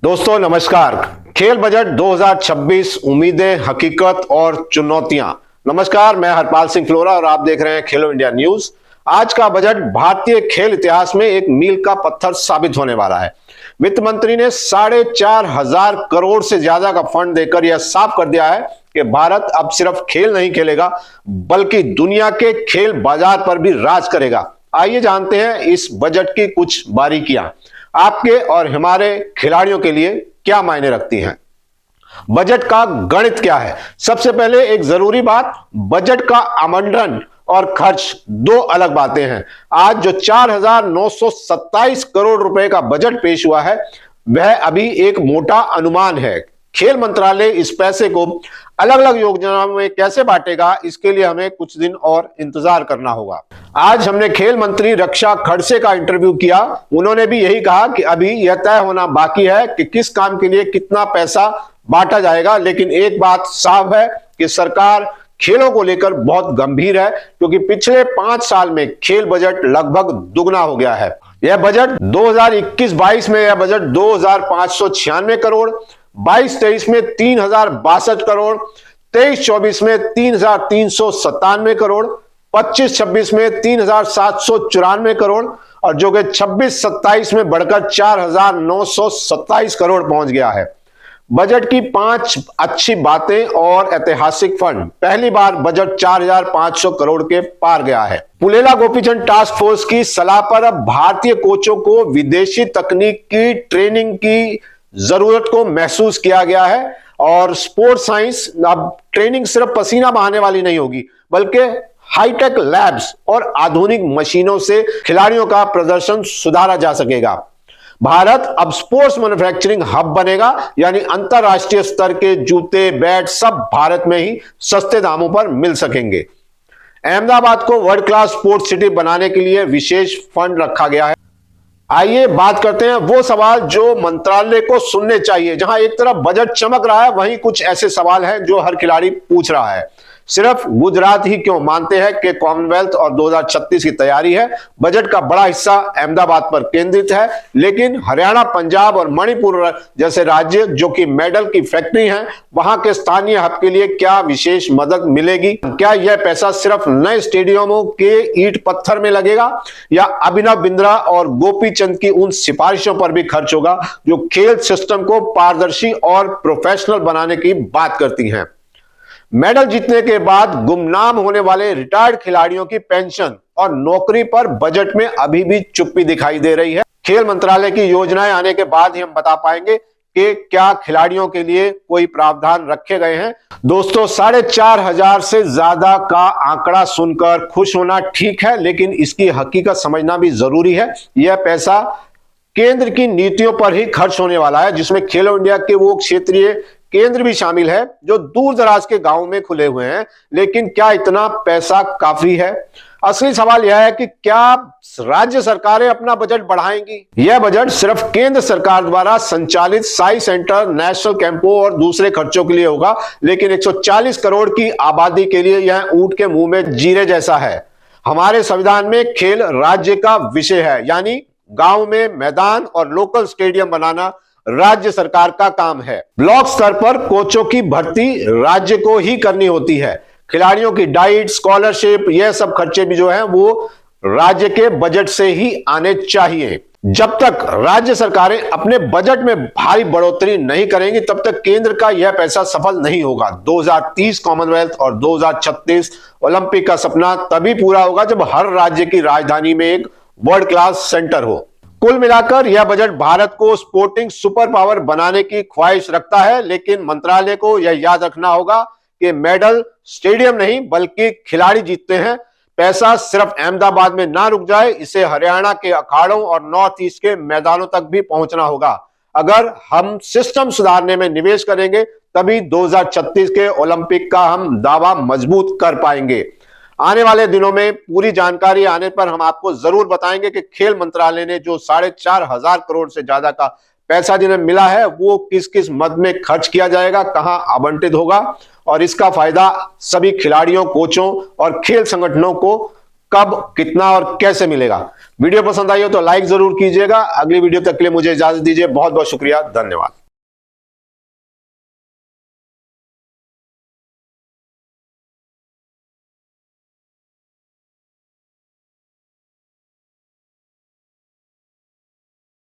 दोस्तों नमस्कार। खेल बजट 2026 उम्मीदें, हकीकत और चुनौतियां। नमस्कार, मैं हरपाल सिंह फ्लोरा और आप देख रहे हैं खेलो इंडिया न्यूज। आज का बजट भारतीय खेल इतिहास में एक मील का पत्थर साबित होने वाला है। वित्त मंत्री ने 4,500 करोड़ से ज्यादा का फंड देकर यह साफ कर दिया है कि भारत अब सिर्फ खेल नहीं खेलेगा बल्कि दुनिया के खेल बाजार पर भी राज करेगा। आइए जानते हैं इस बजट की कुछ बारीकियां आपके और हमारे खिलाड़ियों के लिए क्या मायने रखती हैं। बजट का गणित क्या है? सबसे पहले एक जरूरी बात, बजट का आवंटन और खर्च दो अलग बातें हैं। आज जो 4,927 करोड़ रुपए का बजट पेश हुआ है वह अभी एक मोटा अनुमान है। खेल मंत्रालय इस पैसे को अलग अलग योजनाओं में कैसे बांटेगा, इसके लिए हमें कुछ दिन और इंतजार करना होगा। आज हमने खेल मंत्री रक्षा खड़से का इंटरव्यू किया। उन्होंने भी यही कहा कि अभी यह तय होना बाकी है कि किस काम के लिए कितना पैसा बांटा जाएगा, लेकिन एक बात साफ है कि सरकार खेलों को लेकर बहुत गंभीर है, क्योंकि पिछले 5 साल में खेल बजट लगभग दुगना हो गया है। यह बजट 2021-22 में यह बजट 2,596 करोड़, 22-23 में 3,062 करोड़, 23-24 में 3,397 करोड़, 25-26 में 3,794 करोड़ और जो कि 26-27 में बढ़कर 4,927 करोड़ पहुंच गया है। बजट की 5 अच्छी बातें और ऐतिहासिक फंड। पहली बार बजट 4,500 करोड़ के पार गया है। पुलेला गोपीचंद टास्क फोर्स की सलाह पर अब भारतीय कोचों को विदेशी तकनीक की ट्रेनिंग की जरूरत को महसूस किया गया है और स्पोर्ट्स साइंस अब ट्रेनिंग सिर्फ पसीना बहाने वाली नहीं होगी बल्कि हाईटेक लैब्स और आधुनिक मशीनों से खिलाड़ियों का प्रदर्शन सुधारा जा सकेगा। भारत अब स्पोर्ट्स मैन्युफैक्चरिंग हब बनेगा, यानी अंतरराष्ट्रीय स्तर के जूते, बैट सब भारत में ही सस्ते दामों पर मिल सकेंगे। अहमदाबाद को वर्ल्ड क्लास स्पोर्ट्स सिटी बनाने के लिए विशेष फंड रखा गया है। आइए बात करते हैं वो सवाल जो मंत्रालय को सुनने चाहिए। जहां एक तरफ बजट चमक रहा है, वहीं कुछ ऐसे सवाल हैं जो हर खिलाड़ी पूछ रहा है। सिर्फ गुजरात ही क्यों मानते हैं कि कॉमनवेल्थ और 2036 की तैयारी है? बजट का बड़ा हिस्सा अहमदाबाद पर केंद्रित है, लेकिन हरियाणा, पंजाब और मणिपुर जैसे राज्य जो कि मेडल की फैक्ट्री हैं, वहां के स्थानीय हब के लिए क्या विशेष मदद मिलेगी? क्या यह पैसा सिर्फ नए स्टेडियमों के ईंट पत्थर में लगेगा या अभिनव बिंद्रा और गोपीचंद की उन सिफारिशों पर भी खर्च होगा जो खेल सिस्टम को पारदर्शी और प्रोफेशनल बनाने की बात करती हैं? मेडल जीतने के बाद गुमनाम होने वाले रिटायर्ड खिलाड़ियों की पेंशन और नौकरी पर बजट में अभी भी चुप्पी दिखाई दे रही है। खेल मंत्रालय की योजनाएं आने के बाद ही हम बता पाएंगे कि क्या खिलाड़ियों के लिए कोई प्रावधान रखे गए हैं। दोस्तों, 4,500 से ज्यादा का आंकड़ा सुनकर खुश होना ठीक है, लेकिन इसकी हकीकत समझना भी जरूरी है। यह पैसा केंद्र की नीतियों पर ही खर्च होने वाला है, जिसमें खेलो इंडिया के वो क्षेत्रीय केंद्र भी शामिल है जो दूर दराज के गांवों में खुले हुए हैं। लेकिन क्या इतना पैसा काफी है? असली सवाल यह है कि क्या राज्य सरकारें अपना बजट बढ़ाएंगी? यह बजट सिर्फ केंद्र सरकार द्वारा संचालित साई सेंटर, नेशनल कैंपों और दूसरे खर्चों के लिए होगा, लेकिन 140 करोड़ की आबादी के लिए यह ऊंट के मुंह में जीरे जैसा है। हमारे संविधान में खेल राज्य का विषय है, यानी गांव में मैदान और लोकल स्टेडियम बनाना राज्य सरकार का काम है। ब्लॉक स्तर पर कोचों की भर्ती राज्य को ही करनी होती है। खिलाड़ियों की डाइट, स्कॉलरशिप, यह सब खर्चे भी जो है वो राज्य के बजट से ही आने चाहिए। जब तक राज्य सरकारें अपने बजट में भारी बढ़ोतरी नहीं करेंगी, तब तक केंद्र का यह पैसा सफल नहीं होगा। 2030 कॉमनवेल्थ और 2036 ओलंपिक का सपना तभी पूरा होगा जब हर राज्य की राजधानी में एक वर्ल्ड क्लास सेंटर हो। कुल मिलाकर यह बजट भारत को स्पोर्टिंग सुपर पावर बनाने की ख्वाहिश रखता है, लेकिन मंत्रालय को यह याद रखना होगा कि मेडल स्टेडियम नहीं बल्कि खिलाड़ी जीतते हैं। पैसा सिर्फ अहमदाबाद में ना रुक जाए, इसे हरियाणा के अखाड़ों और नॉर्थ ईस्ट के मैदानों तक भी पहुंचना होगा। अगर हम सिस्टम सुधारने में निवेश करेंगे तभी 2036 के ओलंपिक का हम दावा मजबूत कर पाएंगे। आने वाले दिनों में पूरी जानकारी आने पर हम आपको जरूर बताएंगे कि खेल मंत्रालय ने जो 4,500 करोड़ से ज्यादा का पैसा जिन्हें मिला है वो किस किस मद में खर्च किया जाएगा, कहां आवंटित होगा और इसका फायदा सभी खिलाड़ियों, कोचों और खेल संगठनों को कब, कितना और कैसे मिलेगा। वीडियो पसंद आई हो तो लाइक जरूर कीजिएगा। अगली वीडियो तक के लिए मुझे इजाजत दीजिए। बहुत बहुत शुक्रिया, धन्यवाद।